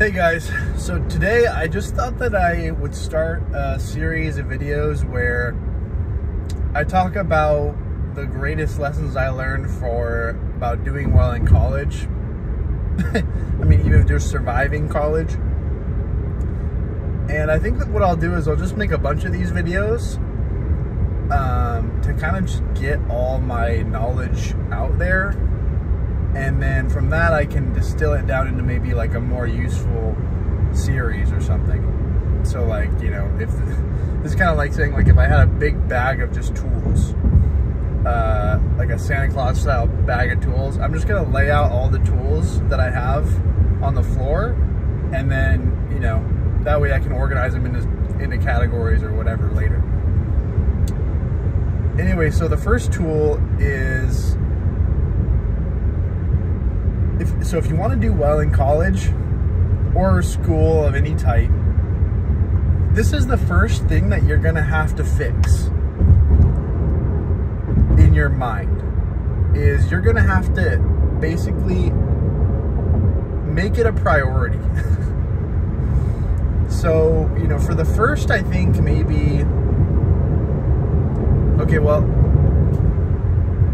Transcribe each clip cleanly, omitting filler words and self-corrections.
Hey guys, so today I just thought that I would start a series of videos where I talk about the greatest lessons I learned about doing well in college. I mean, even just surviving college. And I think that what I'll do is I'll just make a bunch of these videos to kind of just get all my knowledge out there. And then from that, I can distill it down into maybe like a more useful series or something. So like, you know, if this is kind of like saying, like, if I had a big bag of just tools, like a Santa Claus style bag of tools, I'm just gonna lay out all the tools that I have on the floor, and then, you know, that way I can organize them into categories or whatever later. Anyway, so the first tool is, if you want to do well in college or school of any type, this is the first thing that you're going to have to fix in your mind. Is you're going to have to basically make it a priority. So, you know, for the first, I think maybe, okay, well,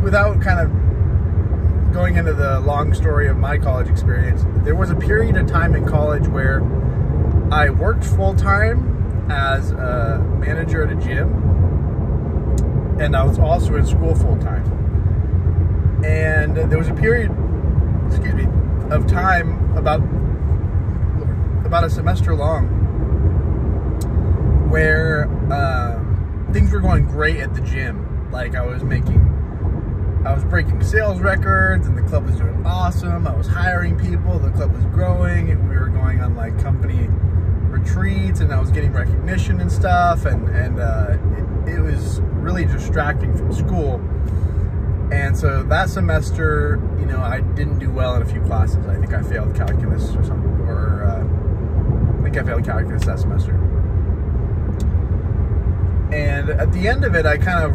without kind of going into the long story of my college experience, there was a period of time in college where I worked full-time as a manager at a gym, and I was also in school full-time. And there was a period, excuse me, of time about a semester long where things were going great at the gym. Like I was breaking sales records, and the club was doing awesome. I was hiring people, the club was growing, and we were going on like company retreats, and I was getting recognition and stuff, and it was really distracting from school. And so that semester, you know, I didn't do well in a few classes. I think I failed calculus or something, I think I failed calculus that semester. And at the end of it, I kind of,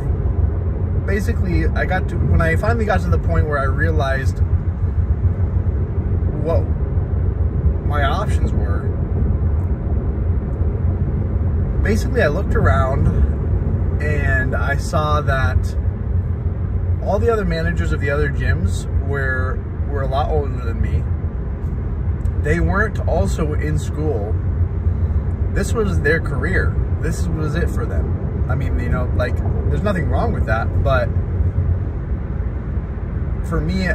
basically, when I finally got to the point where I realized what my options were, basically I looked around and I saw that all the other managers of the other gyms were a lot older than me. They weren't also in school. This was their career. This was it for them. I mean, you know, like, there's nothing wrong with that, but for me,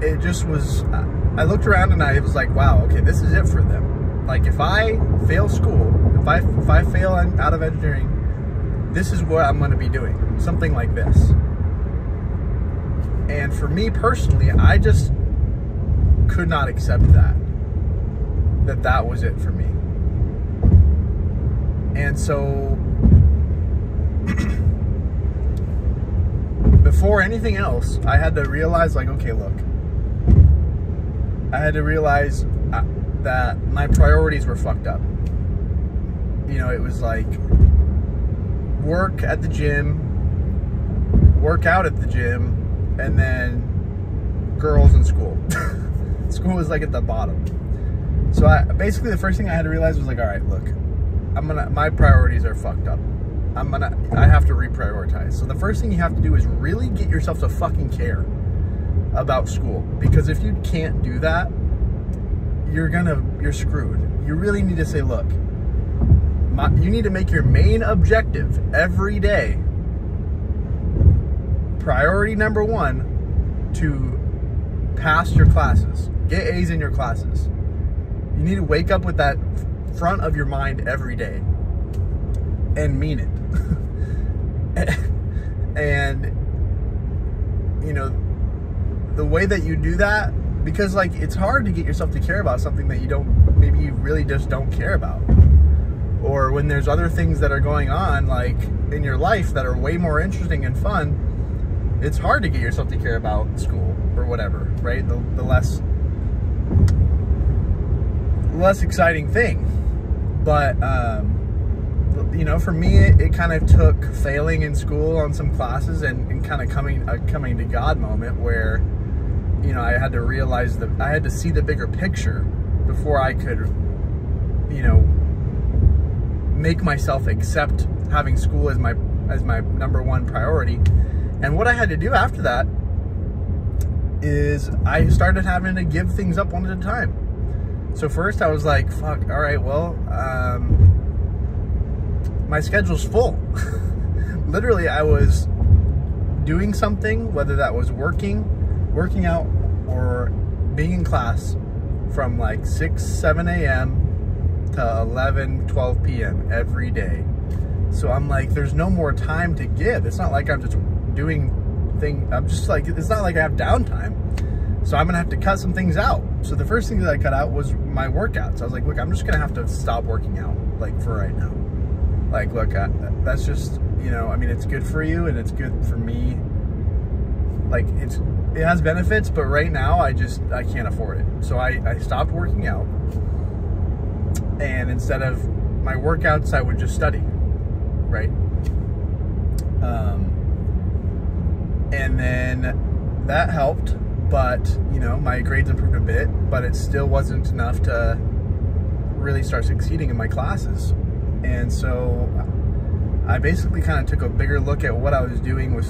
it just was, I looked around and I was like, wow, okay, this is it for them. Like, if I fail school, if I fail out of engineering, this is what I'm going to be doing, something like this. And for me personally, I just could not accept that was it for me. And so before anything else, I had to realize, like, okay, look, I had to realize that my priorities were fucked up. You know, it was like work at the gym, work out at the gym, and then girls in school. School was like at the bottom. So basically the first thing I had to realize was like, all right, look, my priorities are fucked up. I have to reprioritize. So the first thing you have to do is really get yourself to fucking care about school. Because if you can't do that, you're screwed. You really need to say, look, you need to make your main objective every day, priority number one, to pass your classes. Get A's in your classes. You need to wake up with that front of your mind every day and mean it. And, you know, the way that you do that, because, like, it's hard to get yourself to care about something that maybe you really just don't care about. Or when there's other things that are going on, like, in your life that are way more interesting and fun, it's hard to get yourself to care about school or whatever, right? The less exciting thing. But, you know, for me, it kind of took failing in school on some classes and kind of coming to God moment where, you know, I had to realize that I had to see the bigger picture before I could you know, make myself accept having school as my number one priority. And what I had to do after that is I started having to give things up one at a time. So first I was like, fuck, all right, well, my schedule's full. Literally, I was doing something, whether that was working out, or being in class from like 6, 7 a.m. to 11, 12 p.m. every day. So I'm like, there's no more time to give. It's not like I'm just doing things. I'm just like, it's not like I have downtime. So I'm gonna have to cut some things out. So the first thing that I cut out was my workouts. I was like, look, I'm just gonna have to stop working out, like, for right now. Like, look, that's just, you know, I mean, it's good for you and it's good for me. Like, it has benefits, but right now I can't afford it. So I stopped working out, and instead of my workouts, I would just study, right? And then that helped, but, you know, my grades improved a bit, but it still wasn't enough to really start succeeding in my classes. And so I basically kind of took a bigger look at what I was doing with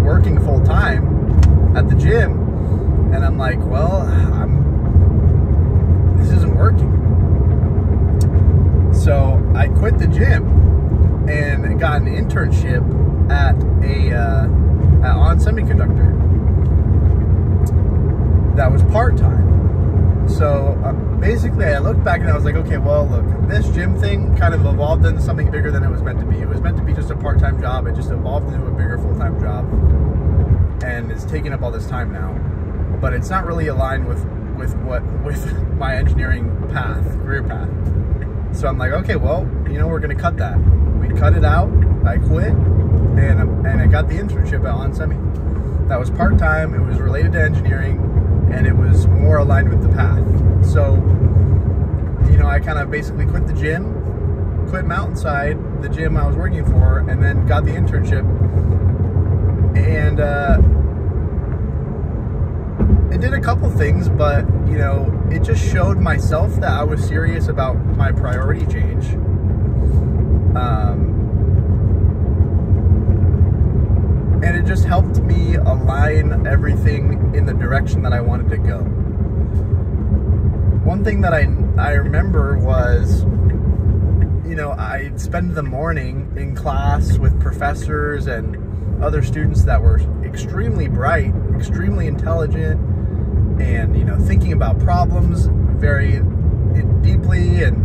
working full time at the gym, and I'm like, well, this isn't working. So I quit the gym and got an internship at On Semiconductor that was part-time. So basically I looked back and I was like, okay, well, look, this gym thing kind of evolved into something bigger than it was meant to be. It was meant to be just a part-time job. It just evolved into a bigger full-time job, and it's taking up all this time now. But it's not really aligned with my engineering career path. So I'm like, okay, well, you know, we're gonna cut that. We cut it out. I quit, and I got the internship at On Semi. That was part-time. It was related to engineering, and it was more aligned with the path. So, you know, I kind of basically quit the gym, quit Mountainside, the gym I was working for, and then got the internship. And it did a couple things, but, you know, it just showed myself that I was serious about my priority change. And it just helped me align everything in the direction that I wanted to go. One thing that I remember was, you know, I'd spend the morning in class with professors and other students that were extremely bright, extremely intelligent, and, you know, thinking about problems very deeply, and,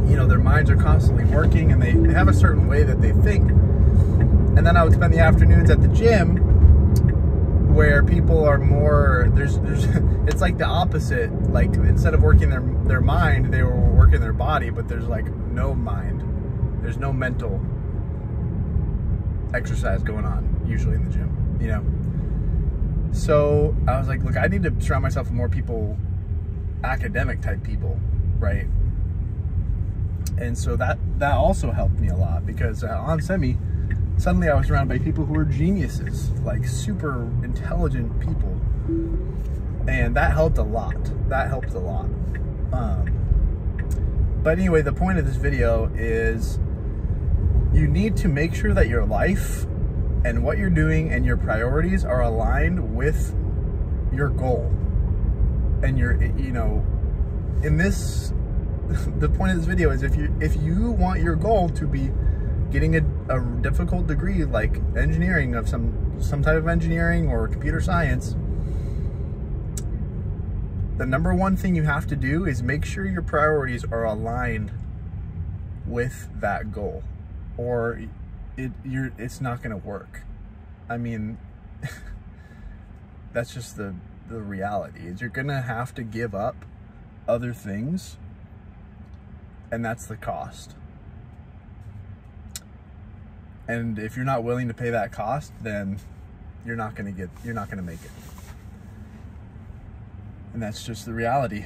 you know, their minds are constantly working, and they have a certain way that they think. And then I would spend the afternoons at the gym, where people are more, it's like the opposite. Like, instead of working their mind, they were working their body, but there's like no mind. There's no mental exercise going on usually in the gym, you know? So I was like, look, I need to surround myself with more people, academic type people, right? And so that also helped me a lot, because on Semi, suddenly I was surrounded by people who were geniuses, like super intelligent people. And that helped a lot. That helped a lot. But anyway, the point of this video is you need to make sure that your life and what you're doing and your priorities are aligned with your goal. And you know, in this, the point of this video is if you want your goal to be getting a difficult degree like engineering, of some type of engineering or computer science, the number one thing you have to do is make sure your priorities are aligned with that goal, or it's not going to work. I mean, that's just the reality, is you're going to have to give up other things, and that's the cost. And if you're not willing to pay that cost, then you're not going to make it. And that's just the reality.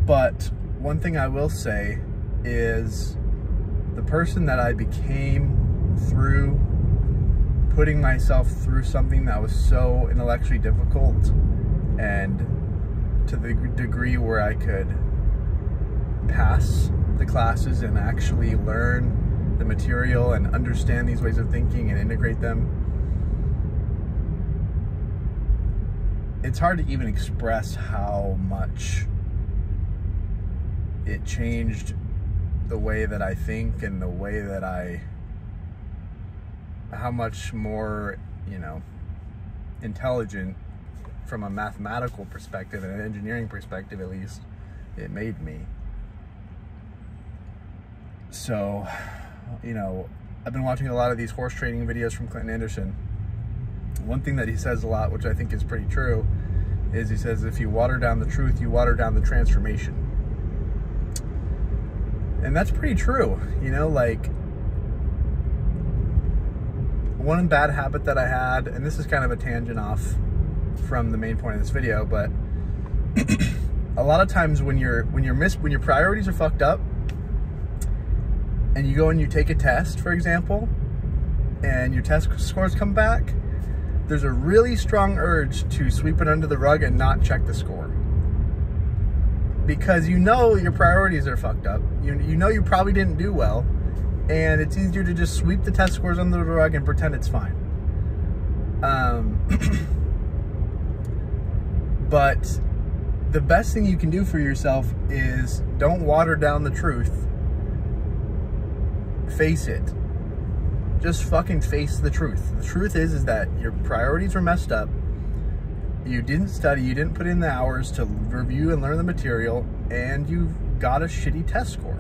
But one thing I will say is the person that I became through putting myself through something that was so intellectually difficult and to the degree where I could pass the classes and actually learn the material and understand these ways of thinking and integrate them. It's hard to even express how much it changed the way that I think and the way that how much more, you know, intelligent from a mathematical perspective and an engineering perspective, at least, it made me. So, you know, I've been watching a lot of these horse trading videos from Clinton Anderson. One thing that he says a lot, which I think is pretty true, is he says, if you water down the truth, you water down the transformation. And that's pretty true. You know, like, one bad habit that I had, and this is kind of a tangent off from the main point of this video, but a lot of times when your priorities are fucked up, and you go and you take a test, for example, and your test scores come back, there's a really strong urge to sweep it under the rug and not check the score. Because you know your priorities are fucked up. You know you probably didn't do well, and it's easier to just sweep the test scores under the rug and pretend it's fine. But the best thing you can do for yourself is don't water down the truth. Face it. Just fucking face the truth. The truth is that your priorities were messed up. You didn't study, you didn't put in the hours to review and learn the material, and you got a shitty test score.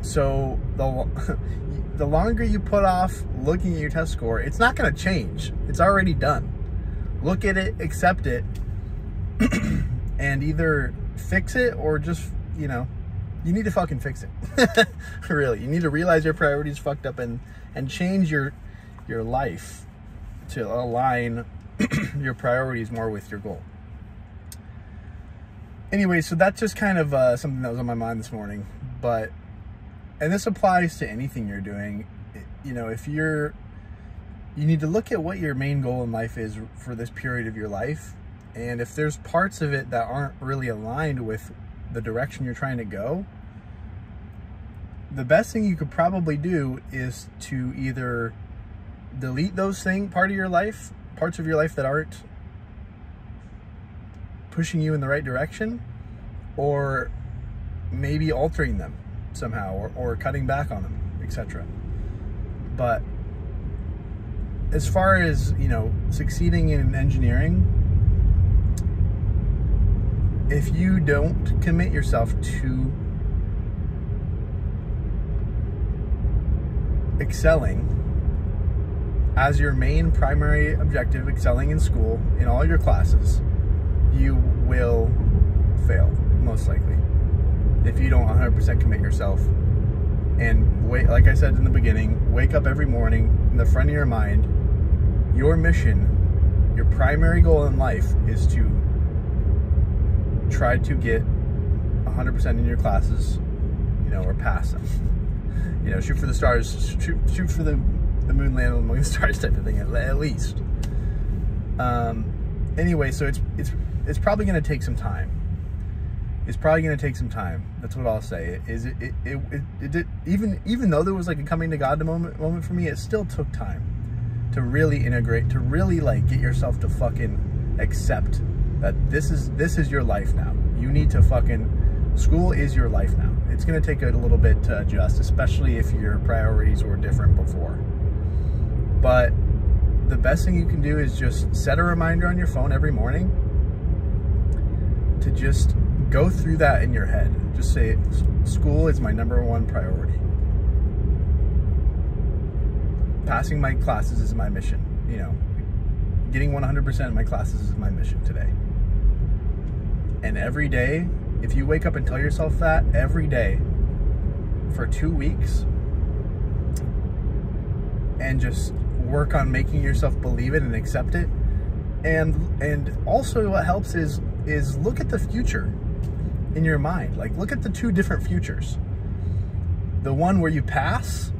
So the longer you put off looking at your test score, it's not going to change. It's already done. Look at it, accept it, and either fix it or just, you know, you need to fucking fix it. Really, you need to realize your priorities fucked up and change your life to align your priorities more with your goal. Anyway, so that's just kind of something that was on my mind this morning. And this applies to anything you're doing. You know, if you need to look at what your main goal in life is for this period of your life. And if there's parts of it that aren't really aligned with the direction you're trying to go, the best thing you could probably do is to either delete those parts of your life that aren't pushing you in the right direction, or maybe altering them somehow, or cutting back on them, etc. But as far as, you know, succeeding in engineering, if you don't commit yourself to excelling as your main primary objective, excelling in school, in all your classes, you will fail, most likely, if you don't 100% commit yourself. And wait, like I said in the beginning, wake up every morning in the front of your mind, your mission, your primary goal in life is to try to get 100% in your classes, you know, or pass them. You know, shoot for the stars, shoot for the moon, land among the stars type of thing, at least. Anyway, so it's probably going to take some time. It's probably going to take some time. That's what I'll say. Even though there was like a coming to God moment for me, it still took time to really integrate, to really like get yourself to fucking accept that this is your life now. You need to school is your life now. It's going to take a little bit to adjust, especially if your priorities were different before. But the best thing you can do is just set a reminder on your phone every morning to just go through that in your head. Just say, school is my #1 priority. Passing my classes is my mission. You know, getting 100% of my classes is my mission today. And every day, if you wake up and tell yourself that every day for 2 weeks, and just work on making yourself believe it and accept it, and also what helps is look at the future in your mind. Like, look at the 2 different futures. The one where you pass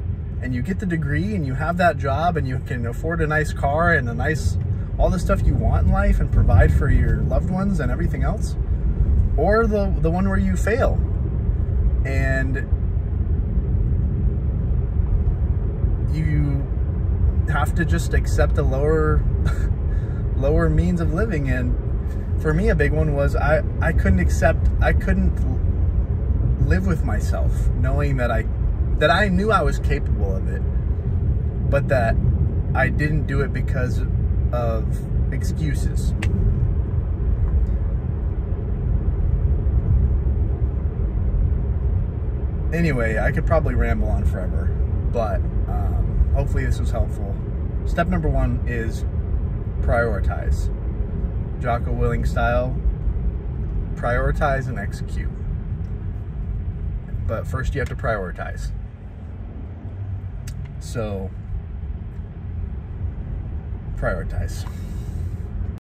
and you get the degree and you have that job and you can afford a nice car and a nice all the stuff you want in life and provide for your loved ones and everything else, or the one where you fail and you have to just accept a lower lower means of living. And for me, a big one was I couldn't live with myself knowing that I knew I was capable of it, but that I didn't do it because of excuses. Anyway, I could probably ramble on forever, but hopefully this was helpful. Step number 1 is prioritize. Jocko Willink style, prioritize and execute. But first you have to prioritize. So, prioritize.